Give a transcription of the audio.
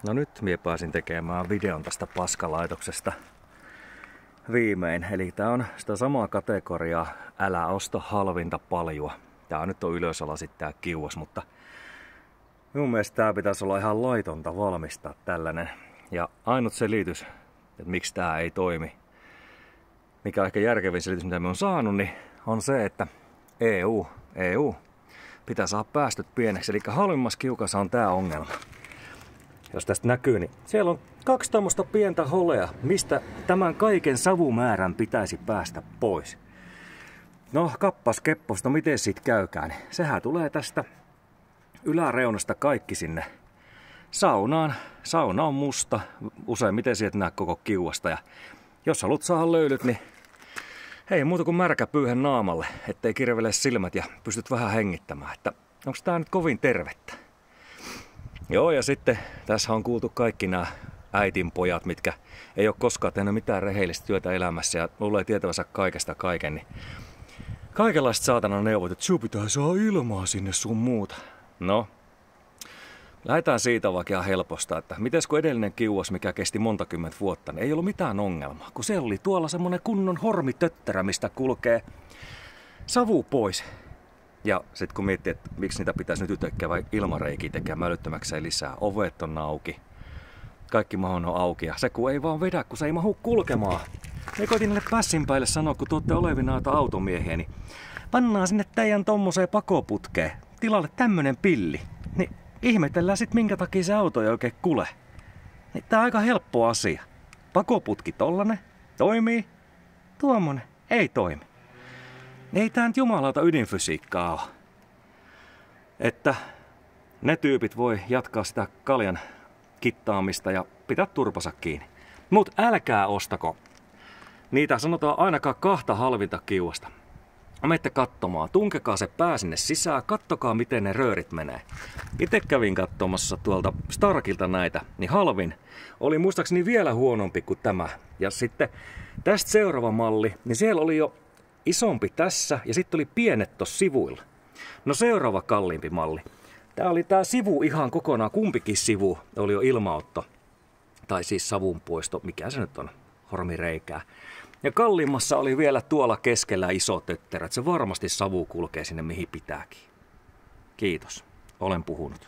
No nyt mie pääsin tekemään videon tästä paskalaitoksesta viimein. Eli tää on sitä samaa kategoriaa, älä osta halvinta paljua. Tää nyt on ylösalasit tää kiuas, mutta minun mielestä tää pitäisi olla ihan laitonta valmistaa tällainen. Ja ainut selitys, että miksi tää ei toimi, mikä on ehkä järkevin selitys mitä me on saanut, niin on se, että EU pitää saada päästöt pieneksi. Eli halvimmassa kiukassa on tää ongelma. Jos tästä näkyy, niin siellä on 2 tämmöistä pientä holea, mistä tämän kaiken savumäärän pitäisi päästä pois. No kappas keppos, no miten siitä käykään? Niin sehän tulee tästä yläreunasta kaikki sinne saunaan. Sauna on musta, useimmiten sieltä näe koko kiuasta. Ja jos haluat saada löylyt, niin ei muuta kuin märkä pyyhen naamalle, ettei kirvele silmät ja pystyt vähän hengittämään. Että onko tää nyt kovin tervettä? Joo, ja sitten tässä on kuultu kaikki nämä äitinpojat, mitkä ei ole koskaan tehnyt mitään rehellistä työtä elämässä ja luulee tietävänsä kaikesta kaiken. Niin kaikenlaista saatana neuvot, että sinun pitää saada ilmaa sinne sun muuta. No, lähdetään siitä vaikka ihan helposta, että mites kun edellinen kiuas, mikä kesti monta kymmentä vuotta, niin ei ollut mitään ongelmaa. Kun siellä oli tuolla semmonen kunnon hormitötterä, mistä kulkee savu pois. Ja sitten kun miettii, että miksi niitä pitäisi nyt yhtäkkiä vai ilmareikiä tekemään älyttömäkseen lisää. Ovet on auki. Kaikki mahon on auki. Ja se kun ei vaan vedä, kun se ei mahu kulkemaan. Me koitin niille pässinpäille sanoa, kun tuotte olevinaita automiehiä, niin pannaan sinne teidän tommoseen pakoputkeen tilalle tämmönen pilli. Niin ihmetellään sit minkä takia se auto ei oikein kule. Niin tää on aika helppo asia. Pakoputki tollanen, toimii. Tuommoinen ei toimi. Ei tää nyt jumalauta ydinfysiikkaa ole. Että ne tyypit voi jatkaa sitä kaljan kittaamista ja pitää turpansa kiinni. Mut älkää ostako. Niitä sanotaan ainakaan 2 halvinta kiuasta. Menette katsomaan, tunkekaa se pää sinne sisään, kattokaa miten ne röörit menee. Itse kävin katsomassa tuolta Starkilta näitä, niin halvin oli muistaakseni vielä huonompi kuin tämä. Ja sitten tästä seuraava malli, niin siellä oli jo isompi tässä ja sitten oli pienet tossa sivuilla. No seuraava kalliimpi malli. Tää oli tää sivu ihan kokonaan, kumpikin sivu oli jo ilmaotto. Tai siis savunpoisto, mikä se nyt on, hormireikää. Ja kalliimmassa oli vielä tuolla keskellä iso tötterä, että se varmasti savu kulkee sinne mihin pitääkin. Kiitos, olen puhunut.